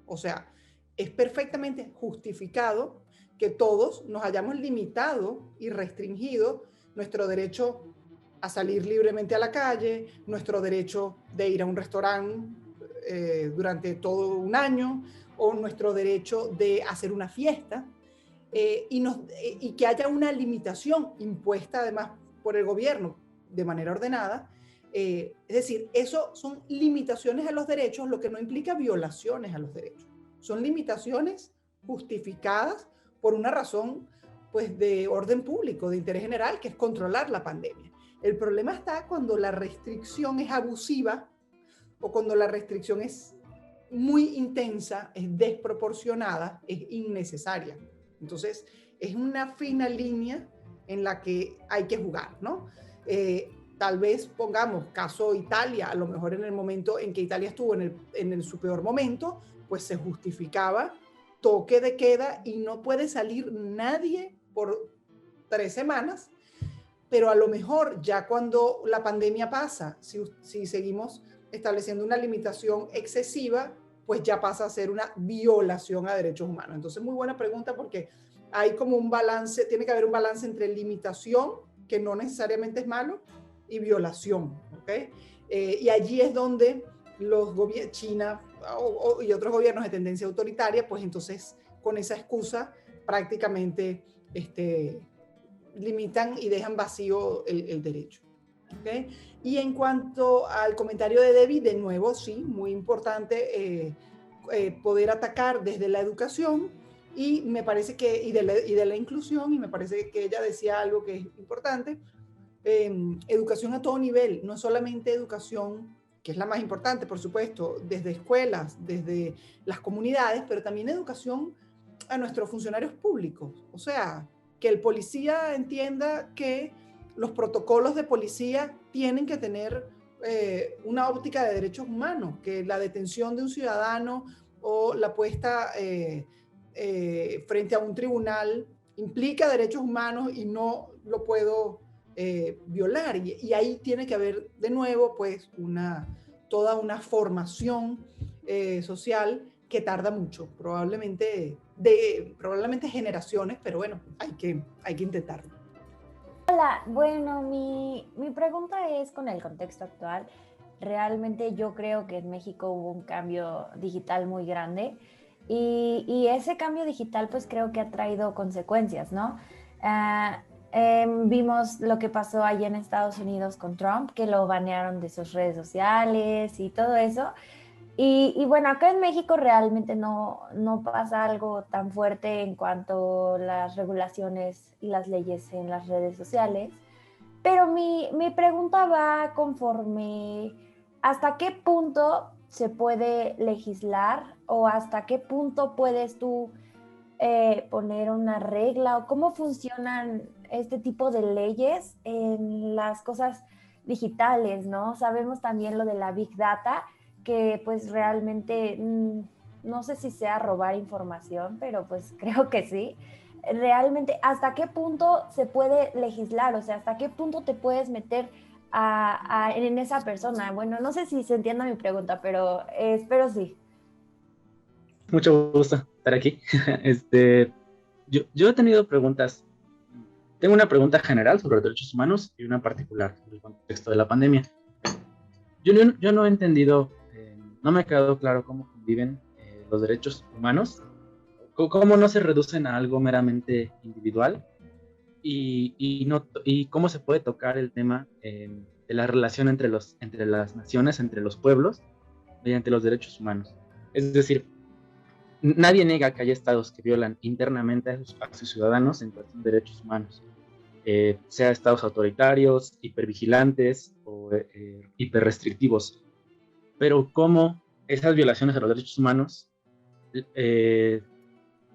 O sea, es perfectamente justificado que todos nos hayamos limitado y restringido nuestro derecho a salir libremente a la calle, nuestro derecho de ir a un restaurante durante todo un año, o nuestro derecho de hacer una fiesta, y que haya una limitación impuesta además por el gobierno de manera ordenada. Es decir, eso son limitaciones a los derechos, lo que no implica violaciones a los derechos. Son limitaciones justificadas por una razón pues, de orden público, de interés general, que es controlar la pandemia. El problema está cuando la restricción es abusiva o cuando la restricción es muy intensa, es desproporcionada, es innecesaria. Entonces, es una fina línea en la que hay que jugar, ¿no? Tal vez pongamos caso Italia, a lo mejor en el momento en que Italia estuvo en su peor momento, pues se justificaba toque de queda y no puede salir nadie por 3 semanas, pero a lo mejor ya cuando la pandemia pasa, si seguimos estableciendo una limitación excesiva, pues ya pasa a ser una violación a derechos humanos. Entonces, muy buena pregunta, porque hay como un balance, tiene que haber un balance entre limitación, que no necesariamente es malo, y violación, ¿ok? Y allí es donde los gobiernos, China y otros gobiernos de tendencia autoritaria, pues entonces con esa excusa prácticamente limitan y dejan vacío el derecho. ¿Okay? Y en cuanto al comentario de Debbie, de nuevo, sí, muy importante poder atacar desde la educación y me parece que, y de la inclusión, y me parece que ella decía algo que es importante, educación a todo nivel, no solamente educación, que es la más importante, por supuesto, desde escuelas, desde las comunidades, pero también educación a nuestros funcionarios públicos. O sea, que el policía entienda que los protocolos de policía tienen que tener una óptica de derechos humanos, que la detención de un ciudadano o la puesta frente a un tribunal implica derechos humanos y no lo puedo violar. Y ahí tiene que haber de nuevo pues toda una formación social que tarda mucho, probablemente generaciones, pero bueno, hay que intentarlo. Hola, bueno, mi pregunta es con el contexto actual. Realmente yo creo que en México hubo un cambio digital muy grande y ese cambio digital pues creo que ha traído consecuencias, ¿no? Vimos lo que pasó allá en Estados Unidos con Trump, que lo banearon de sus redes sociales y todo eso. Y bueno, acá en México realmente no pasa algo tan fuerte en cuanto a las regulaciones y las leyes en las redes sociales, pero mi pregunta va conforme hasta qué punto se puede legislar o hasta qué punto puedes tú poner una regla o cómo funcionan este tipo de leyes en las cosas digitales, ¿no? Sabemos también lo de la Big Data, que pues realmente no sé si sea robar información, pero pues creo que sí. Realmente, ¿hasta qué punto se puede legislar? O sea, ¿hasta qué punto te puedes meter en esa persona? Bueno, no sé si se entienda mi pregunta, pero espero sí. Mucho gusto estar aquí. Yo he tenido preguntas. Tengo una pregunta general sobre los derechos humanos y una particular sobre el contexto de la pandemia. Yo no he entendido, no me ha quedado claro cómo conviven los derechos humanos, cómo no se reducen a algo meramente individual y cómo se puede tocar el tema de la relación entre las naciones, entre los pueblos, mediante los derechos humanos. Es decir, nadie niega que haya estados que violan internamente a sus ciudadanos en cuestión de derechos humanos. Sea estados autoritarios, hipervigilantes o hiperrestrictivos. Pero cómo esas violaciones a los derechos humanos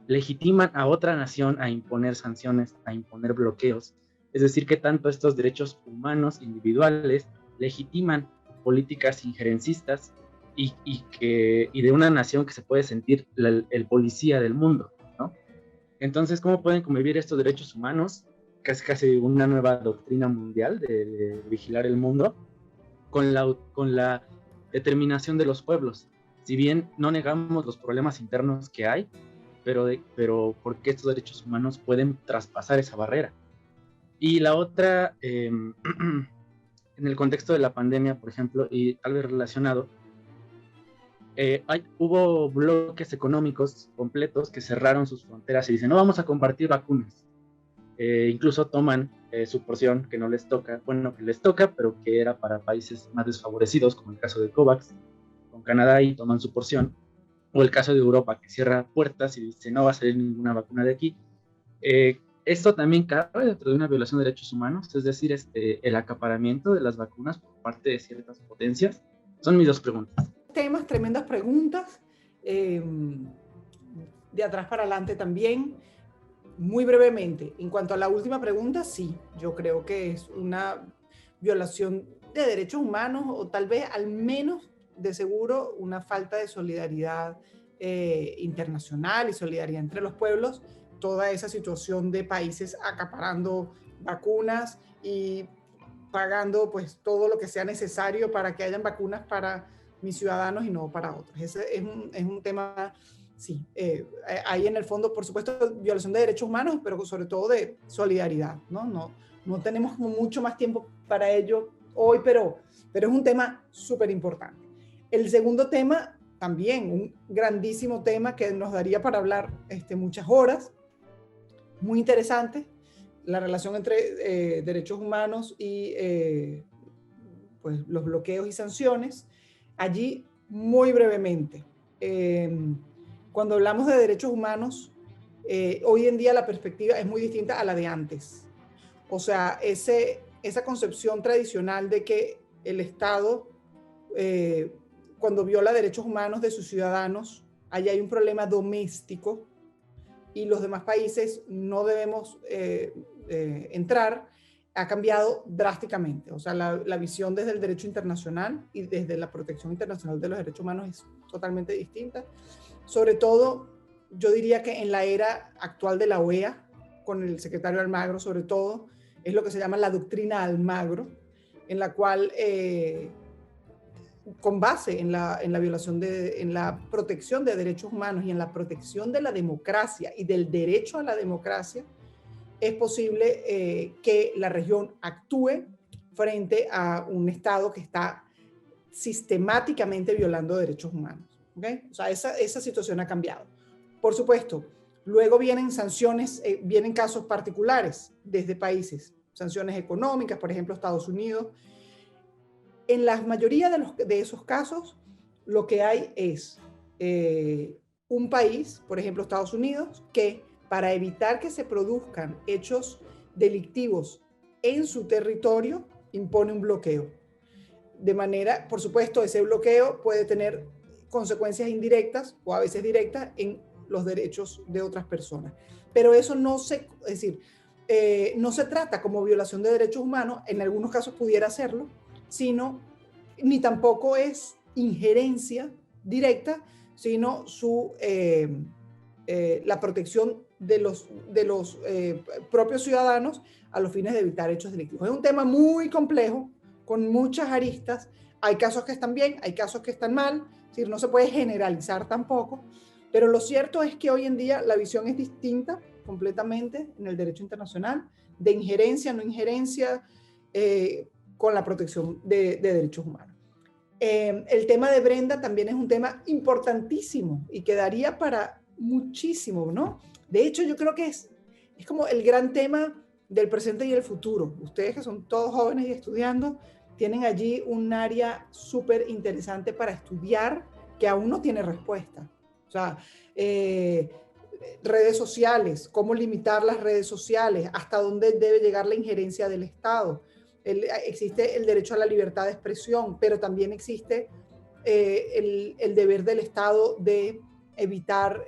legitiman a otra nación a imponer sanciones, a imponer bloqueos. Es decir, que tanto estos derechos humanos individuales legitiman políticas injerencistas y de una nación que se puede sentir el policía del mundo, ¿no? Entonces, ¿cómo pueden convivir estos derechos humanos, casi una nueva doctrina mundial de vigilar el mundo, con la determinación de los pueblos? Si bien no negamos los problemas internos que hay, pero ¿por qué estos derechos humanos pueden traspasar esa barrera? Y la otra, en el contexto de la pandemia, por ejemplo, y tal vez relacionado, hubo bloques económicos completos que cerraron sus fronteras y dicen, no vamos a compartir vacunas. Incluso toman su porción que no les toca, bueno, que les toca, pero que era para países más desfavorecidos, como el caso de COVAX, con Canadá, y toman su porción. O el caso de Europa, que cierra puertas y dice, no va a salir ninguna vacuna de aquí. Esto también cabe dentro de una violación de derechos humanos, es decir, el acaparamiento de las vacunas por parte de ciertas potencias. Son mis dos preguntas. Temas, tremendas preguntas, de atrás para adelante también. Muy brevemente, en cuanto a la última pregunta, sí, yo creo que es una violación de derechos humanos o tal vez al menos de seguro una falta de solidaridad internacional y solidaridad entre los pueblos toda esa situación de países acaparando vacunas y pagando pues todo lo que sea necesario para que hayan vacunas para mis ciudadanos y no para otros. Ese es un tema, sí, hay en el fondo, por supuesto, violación de derechos humanos, pero sobre todo de solidaridad, ¿no? No tenemos como mucho más tiempo para ello hoy, pero es un tema súper importante. El segundo tema, también un grandísimo tema que nos daría para hablar muchas horas, muy interesante, la relación entre derechos humanos y pues, los bloqueos y sanciones. Allí, muy brevemente, cuando hablamos de derechos humanos, hoy en día la perspectiva es muy distinta a la de antes. O sea, esa concepción tradicional de que el Estado, cuando viola derechos humanos de sus ciudadanos, allá hay un problema doméstico y los demás países no debemos entrar, ha cambiado drásticamente. O sea, la visión desde el derecho internacional y desde la protección internacional de los derechos humanos es totalmente distinta. Sobre todo, yo diría que en la era actual de la OEA, con el secretario Almagro sobre todo, es lo que se llama la doctrina Almagro, en la cual, con base en la violación en la protección de derechos humanos y en la protección de la democracia y del derecho a la democracia, es posible que la región actúe frente a un Estado que está sistemáticamente violando derechos humanos. ¿Okay? O sea, esa situación ha cambiado. Por supuesto, luego vienen sanciones, vienen casos particulares desde países, sanciones económicas, por ejemplo, Estados Unidos. En la mayoría de esos casos, lo que hay es un país, por ejemplo, Estados Unidos, que para evitar que se produzcan hechos delictivos en su territorio, impone un bloqueo. De manera, por supuesto, ese bloqueo puede tener consecuencias indirectas o a veces directas en los derechos de otras personas. Pero eso no se trata como violación de derechos humanos, en algunos casos pudiera hacerlo, ni tampoco es injerencia directa, sino la protección de los propios ciudadanos a los fines de evitar hechos delictivos. Es un tema muy complejo, con muchas aristas. Hay casos que están bien, hay casos que están mal, es decir, no se puede generalizar tampoco, pero lo cierto es que hoy en día la visión es distinta completamente en el derecho internacional, de injerencia, no injerencia, con la protección de derechos humanos. El tema de Brenda también es un tema importantísimo y quedaría para muchísimo, ¿no? De hecho, yo creo que es como el gran tema del presente y el futuro. Ustedes que son todos jóvenes y estudiando, tienen allí un área súper interesante para estudiar que aún no tiene respuesta. O sea, redes sociales, cómo limitar las redes sociales, hasta dónde debe llegar la injerencia del Estado. Existe el derecho a la libertad de expresión, pero también existe el deber del Estado de evitar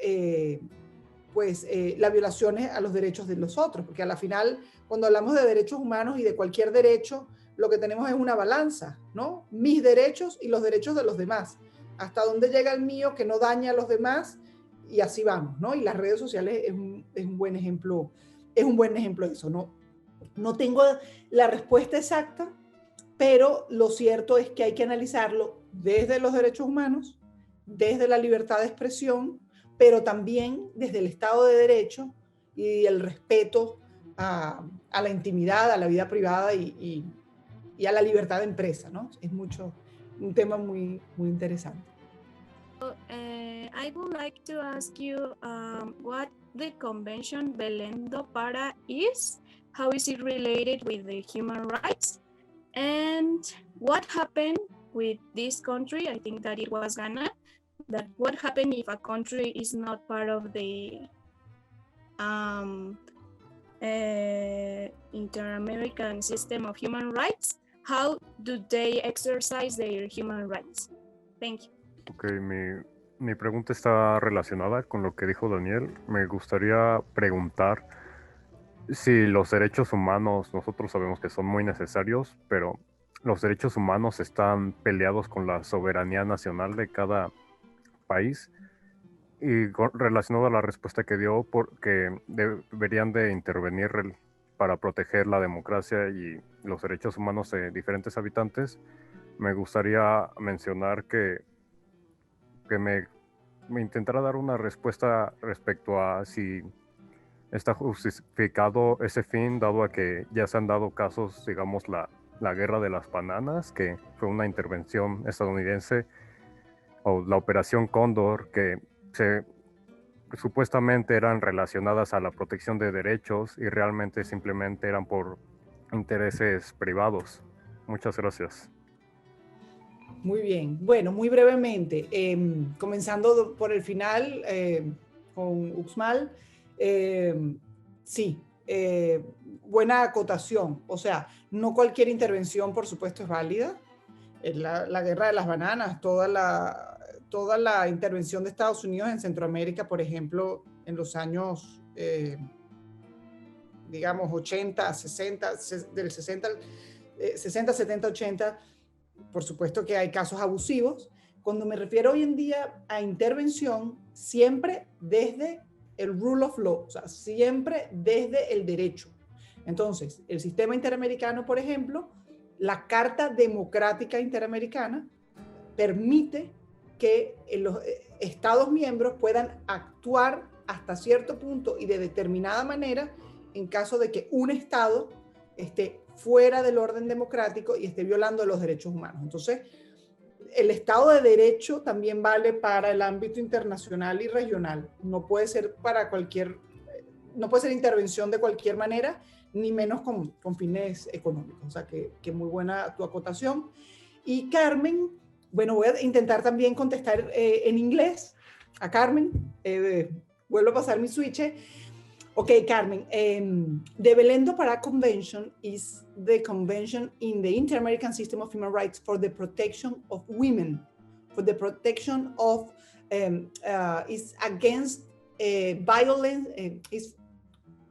las violaciones a los derechos de los otros, porque a la final, cuando hablamos de derechos humanos y de cualquier derecho, lo que tenemos es una balanza, ¿no? Mis derechos y los derechos de los demás. Hasta dónde llega el mío que no daña a los demás, y así vamos, ¿no? Y las redes sociales es un buen ejemplo de eso, ¿no? No tengo la respuesta exacta, pero lo cierto es que hay que analizarlo desde los derechos humanos, desde la libertad de expresión, pero también desde el Estado de Derecho y el respeto a la intimidad, a la vida privada y a la libertad de empresa, ¿no? Es un tema muy, muy interesante. I would like to ask you what the Convention Belém do Pará is, how is it related with the human rights, and what happened with this country? I think that it was Ghana. That what happened if a country is not part of the Inter-American system of human rights? How do they exercise their human rights? Thank you. Ok, mi pregunta está relacionada con lo que dijo Daniel. Me gustaría preguntar si los derechos humanos, nosotros sabemos que son muy necesarios, pero los derechos humanos están peleados con la soberanía nacional de cada país. relacionado a la respuesta que dio, porque deberían de intervenir para proteger la democracia y los derechos humanos de diferentes habitantes, me gustaría mencionar que me intentara dar una respuesta respecto a si está justificado ese fin, dado a que ya se han dado casos, digamos, la guerra de las bananas, que fue una intervención estadounidense, o la operación Cóndor, que supuestamente eran relacionadas a la protección de derechos y realmente simplemente eran por intereses privados. Muchas gracias. Muy bien. Bueno, muy brevemente, comenzando por el final con Uxmal, sí, buena acotación. O sea, no cualquier intervención, por supuesto, es válida. La guerra de las bananas, toda la intervención de Estados Unidos en Centroamérica, por ejemplo, en los años, digamos, 80, 60, del 60, 60, 70, 80, por supuesto que hay casos abusivos. Cuando me refiero hoy en día a intervención, siempre desde el rule of law, o sea, siempre desde el derecho. Entonces, el sistema interamericano, por ejemplo, la Carta Democrática Interamericana permite que los Estados miembros puedan actuar hasta cierto punto y de determinada manera en caso de que un Estado esté fuera del orden democrático y esté violando los derechos humanos. Entonces, el Estado de Derecho también vale para el ámbito internacional y regional. No puede ser no puede ser intervención de cualquier manera, ni menos con fines económicos. O sea, que muy buena tu acotación. Y Carmen, bueno, voy a intentar también contestar en inglés a Carmen. Vuelvo a pasar mi switch. Okay, Carmen, the Belém do Pará Convention is the convention in the Inter-American System of Human Rights for the protection of women, for the protection of, is against violence, is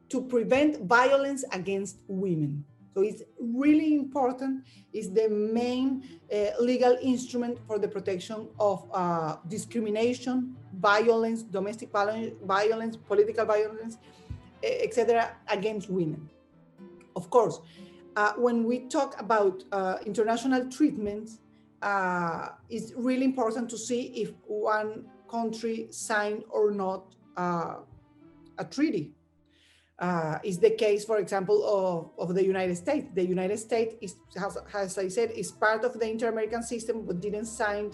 to prevent violence against women. So it's really important, it's the main legal instrument for the protection of discrimination, violence, domestic violence, political violence, etc., against women. Of course, when we talk about international treatments, it's really important to see if one country signed or not a treaty. Is the case, for example, of the United States. The United States, as I said, is part of the Inter-American System, but didn't sign,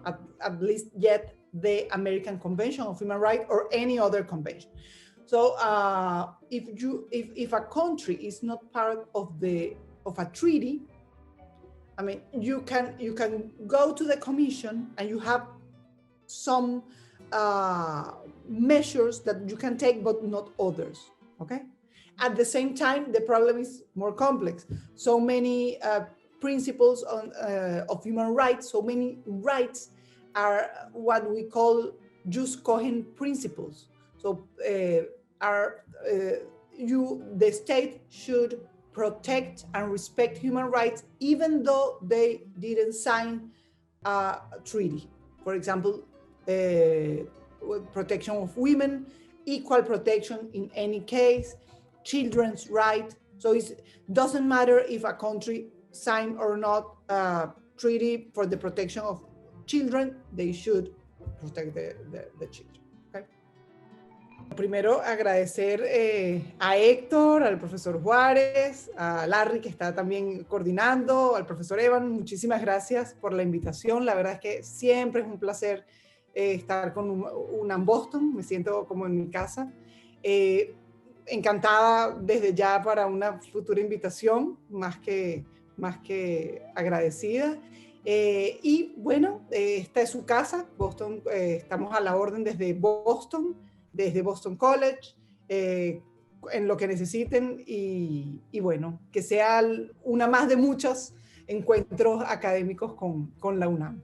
at least yet, the American Convention of Human Rights or any other convention. So if a country is not part of a treaty, I mean, you can go to the commission and you have some measures that you can take, but not others. Okay. At the same time, the problem is more complex. So many principles of human rights, so many rights are what we call jus cogens principles. So the state should protect and respect human rights, even though they didn't sign a treaty. For example, protection of women, equal protection in any case, children's rights. So it doesn't matter if a country signed or not a treaty for the protection of children, they should protect the children. Okay? Primero, agradecer a Héctor, al profesor Juárez, a Larry, que está también coordinando, al profesor Evan. Muchísimas gracias por la invitación. La verdad es que siempre es un placer estar con UNAM Boston. Me siento como en mi casa. Encantada desde ya para una futura invitación, más que agradecida. Y bueno, esta es su casa, Boston. Estamos a la orden desde Boston College, en lo que necesiten, y bueno, que sea una más de muchos encuentros académicos con la UNAM.